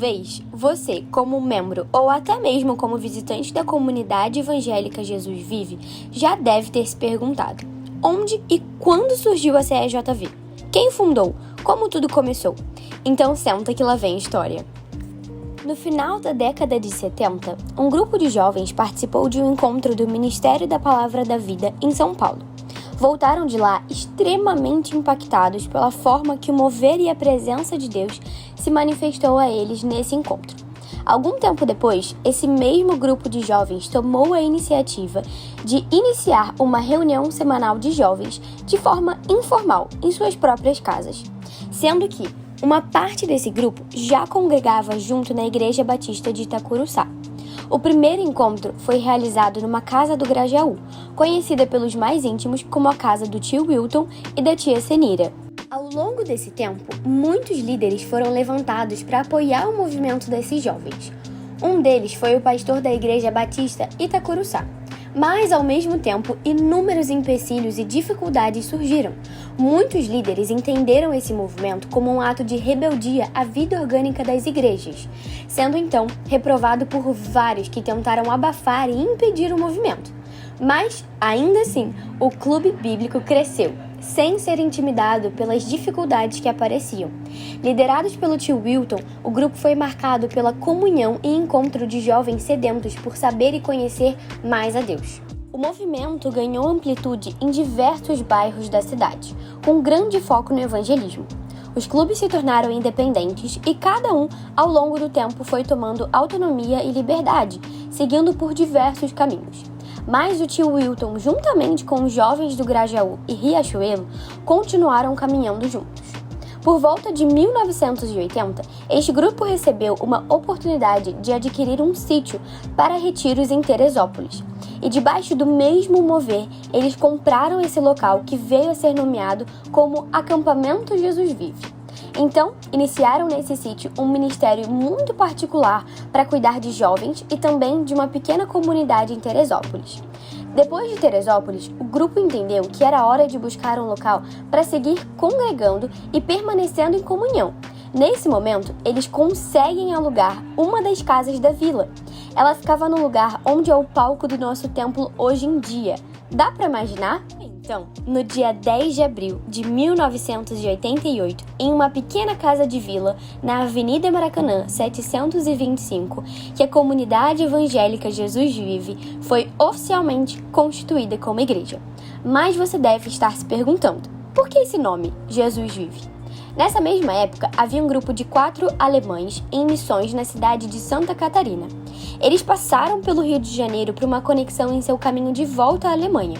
Talvez você, como membro ou até mesmo como visitante da comunidade evangélica Jesus Vive, já deve ter se perguntado: onde e quando surgiu a CEJV? Quem fundou? Como tudo começou? Então senta que lá vem a história. No final da década de 70, um grupo de jovens participou de um encontro do Ministério da Palavra da Vida em São Paulo. Voltaram de lá extremamente impactados pela forma que o mover e a presença de Deus se manifestou a eles nesse encontro. Algum tempo depois, esse mesmo grupo de jovens tomou a iniciativa de iniciar uma reunião semanal de jovens de forma informal em suas próprias casas, sendo que uma parte desse grupo já congregava junto na Igreja Batista de Itacuruçá. O primeiro encontro foi realizado numa casa do Grajaú, conhecida pelos mais íntimos como a casa do tio Wilton e da tia Senira. Ao longo desse tempo, muitos líderes foram levantados para apoiar o movimento desses jovens. Um deles foi o pastor da Igreja Batista Itacuruçá. Mas, ao mesmo tempo, inúmeros empecilhos e dificuldades surgiram. Muitos líderes entenderam esse movimento como um ato de rebeldia à vida orgânica das igrejas, sendo então reprovado por vários que tentaram abafar e impedir o movimento. Mas, ainda assim, o clube bíblico cresceu, sem ser intimidado pelas dificuldades que apareciam. Liderados pelo tio Wilton, o grupo foi marcado pela comunhão e encontro de jovens sedentos por saber e conhecer mais a Deus. O movimento ganhou amplitude em diversos bairros da cidade, com grande foco no evangelismo. Os clubes se tornaram independentes e cada um, ao longo do tempo, foi tomando autonomia e liberdade, seguindo por diversos caminhos. Mas o tio Wilton, juntamente com os jovens do Grajaú e Riachuelo, continuaram caminhando juntos. Por volta de 1980, este grupo recebeu uma oportunidade de adquirir um sítio para retiros em Teresópolis. E debaixo do mesmo mover, eles compraram esse local que veio a ser nomeado como Acampamento Jesus Vive. Então, iniciaram nesse sítio um ministério muito particular para cuidar de jovens e também de uma pequena comunidade em Teresópolis. Depois de Teresópolis, o grupo entendeu que era hora de buscar um local para seguir congregando e permanecendo em comunhão. Nesse momento, eles conseguem alugar uma das casas da vila. Ela ficava no lugar onde é o palco do nosso templo hoje em dia. Dá para imaginar? Então, no dia 10 de abril de 1988, em uma pequena casa de vila, na Avenida Maracanã, 725, que a comunidade evangélica Jesus Vive foi oficialmente constituída como igreja. Mas você deve estar se perguntando, por que esse nome, Jesus Vive? Nessa mesma época, havia um grupo de 4 alemães em missões na cidade de Santa Catarina. Eles passaram pelo Rio de Janeiro para uma conexão em seu caminho de volta à Alemanha.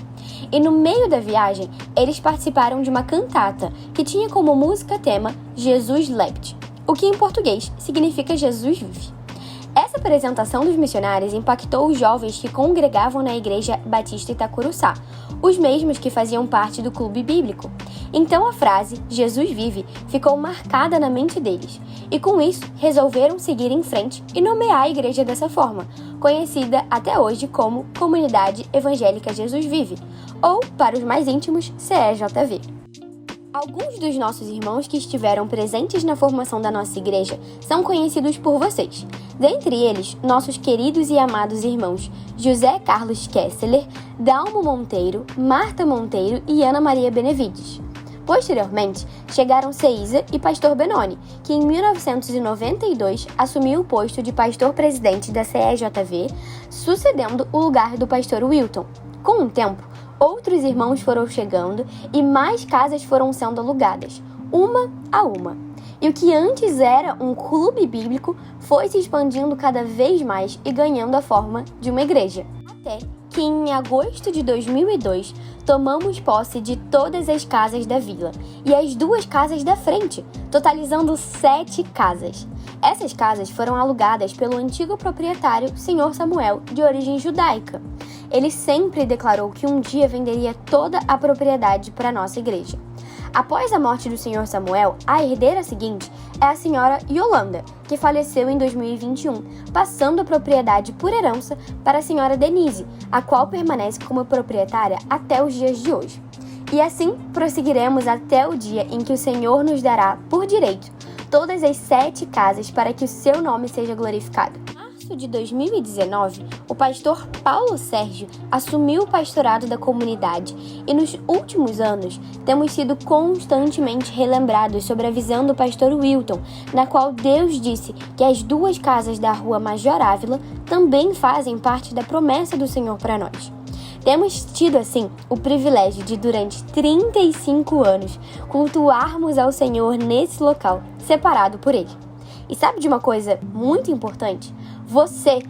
E no meio da viagem, eles participaram de uma cantata que tinha como música tema Jesus lebt, o que em português significa Jesus vive. Essa apresentação dos missionários impactou os jovens que congregavam na Igreja Batista Itacuruçá, os mesmos que faziam parte do clube bíblico. Então a frase Jesus vive ficou marcada na mente deles, e com isso resolveram seguir em frente e nomear a igreja dessa forma, conhecida até hoje como Comunidade Evangélica Jesus Vive, ou, para os mais íntimos, CEJV. Alguns dos nossos irmãos que estiveram presentes na formação da nossa igreja são conhecidos por vocês. Dentre eles, nossos queridos e amados irmãos José Carlos Kessler, Dalmo Monteiro, Marta Monteiro e Ana Maria Benevides. Posteriormente, chegaram Ceísa e Pastor Benoni, que em 1992 assumiu o posto de pastor-presidente da CEJV, sucedendo o lugar do pastor Wilton. Com o tempo, outros irmãos foram chegando e mais casas foram sendo alugadas, uma a uma. E o que antes era um clube bíblico foi se expandindo cada vez mais e ganhando a forma de uma igreja. Até que em agosto de 2002, tomamos posse de todas as casas da vila e as 2 casas da frente, totalizando 7 casas. Essas casas foram alugadas pelo antigo proprietário, Sr. Samuel, de origem judaica. Ele sempre declarou que um dia venderia toda a propriedade para a nossa igreja. Após a morte do Sr. Samuel, a herdeira seguinte é a Sra. Yolanda, que faleceu em 2021, passando a propriedade por herança para a Sra. Denise, a qual permanece como proprietária até os dias de hoje. E assim prosseguiremos até o dia em que o Senhor nos dará, por direito, todas as 7 casas para que o seu nome seja glorificado. Em março de 2019, o pastor Paulo Sérgio assumiu o pastorado da comunidade e nos últimos anos temos sido constantemente relembrados sobre a visão do pastor Wilton, na qual Deus disse que as 2 casas da rua Major Ávila também fazem parte da promessa do Senhor para nós. Temos tido, assim, o privilégio de, durante 35 anos, cultuarmos ao Senhor nesse local, separado por Ele. E sabe de uma coisa muito importante? Você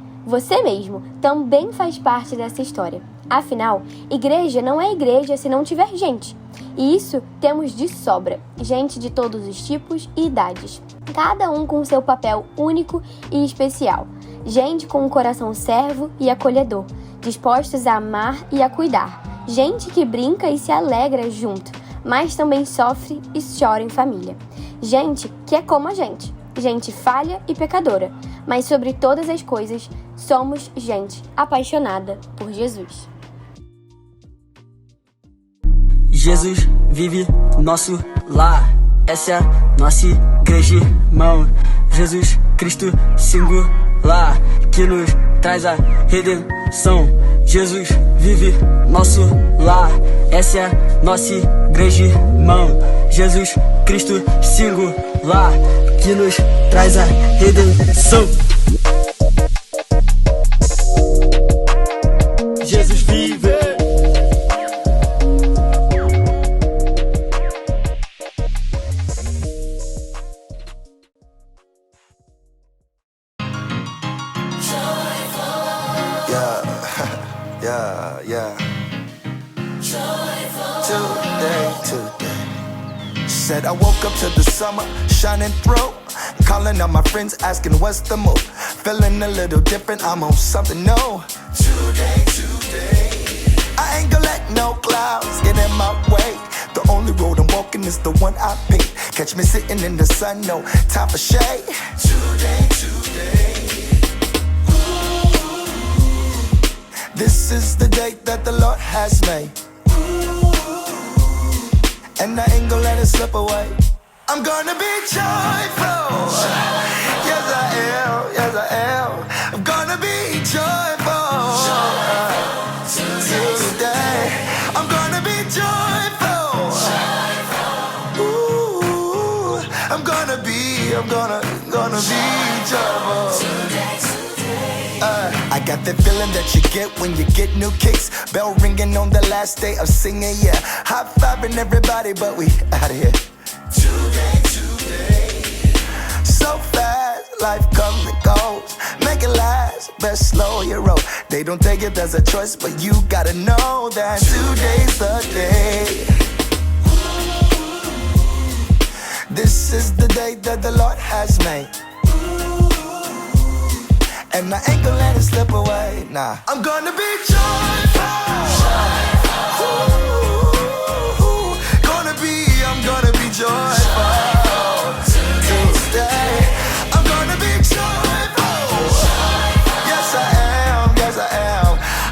mesmo, também faz parte dessa história. Afinal, igreja não é igreja se não tiver gente. E isso temos de sobra, gente de todos os tipos e idades, cada um com seu papel único e especial. Gente com um coração servo e acolhedor, dispostos a amar e a cuidar. Gente que brinca e se alegra junto, mas também sofre e chora em família. Gente que é como a gente. Gente falha e pecadora, mas sobre todas as coisas, somos gente apaixonada por Jesus. Jesus vive nosso lar, essa é a nossa igreja, irmão. Jesus Cristo singular, que nos traz a redenção. Jesus vive nosso lar, essa é a nossa igreja, irmão. Jesus Cristo singular, que nos traz a redenção. Jesus vive. Yeah. Today. Said I woke up to the summer shining through. Calling on my friends, asking what's the move. Feeling a little different, I'm on something new. Today. I ain't gonna let no clouds get in my way. The only road I'm walking is the one I pick. Catch me sitting in the sun, no time for shade. Today. This is the day that the Lord has made, and I ain't gonna let it slip away. I'm gonna be joyful. Yes I am. I'm gonna be joyful. Today I'm gonna be joyful. Ooh, I'm gonna be joyful. I got that feeling that you get when you get new kicks. Bell ringing on the last day of singing, yeah. High-fiving everybody, but we out of here. Today. So fast, life comes and goes. Make it last, best slow your roll. They don't take it as a choice, but you gotta know that today's the day. This is the day that the Lord has made, and I ain't gonna let it slip away, nah. I'm gonna be joyful. Ooh, I'm gonna be joyful. Today, I'm gonna be joyful. Yes I am.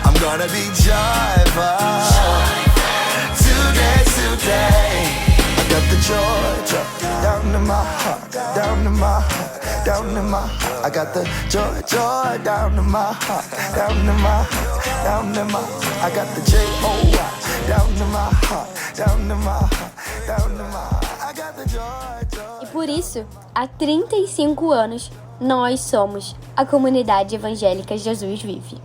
I'm gonna be joyful. Today. I got the joy down in my heart, down in my heart, down in my heart. I got the joy down in my heart, down in my heart, down in my heart. I got the J-O-Y down in my heart, down in my heart, down in my heart. I got the joy. E por isso, há 35 anos, nós somos a comunidade evangélica Jesus Vive.